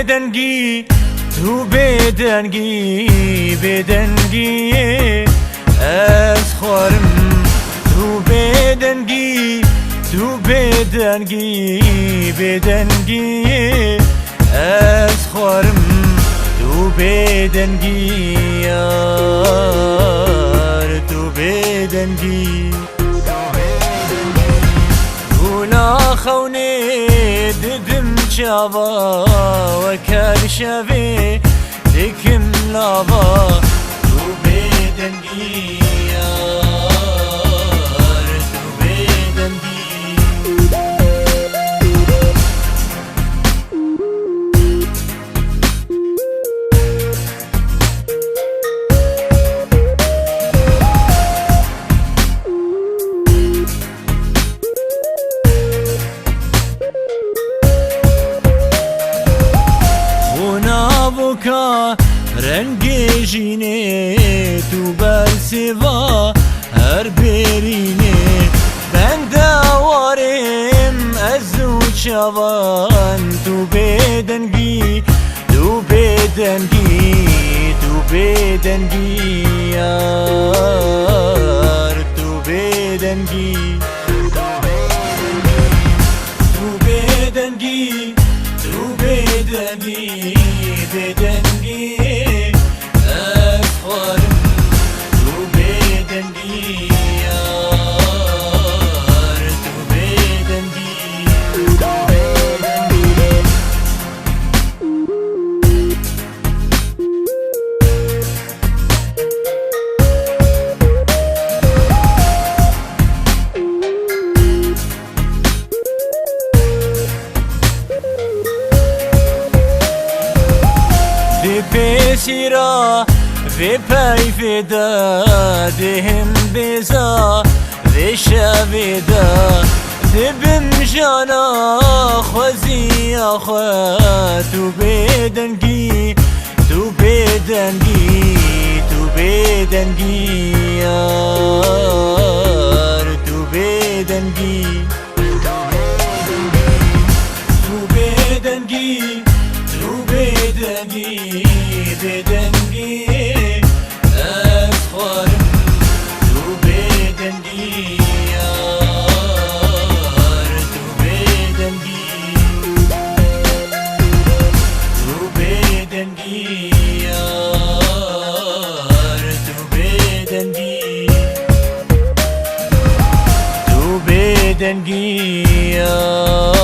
بدنگی تو بدنگی بدنگی از خورم تو بدنگی تو بدنگی بدنگی از خورم تو بدنگی یار تو بدنگی ولا خوني ددم شابا وكال شافي دكم لابا تو بدنگی یار تو بدنگی رنگی جینه تو برسوا هر برینه بندوارم از او چوان تو بدنگی تو بدنگی تو بدنگی یار تو بدنگی تو بدنگی تو بدنگی بدنگی أفخرم تو بدنگی یار تو بدنگی بسيرة في باي فدا دهم بزا في شابدا دبم جانا خوزي أخوات تو بدنگي تو بدنگي تو بدنگي يار تو بدنگي تو بدنگي تو بدنگي بدنگی أفخرم تو بدنگی یار تو بدنگی تو بدنگی یار تو بدنگی تو بدنگی یار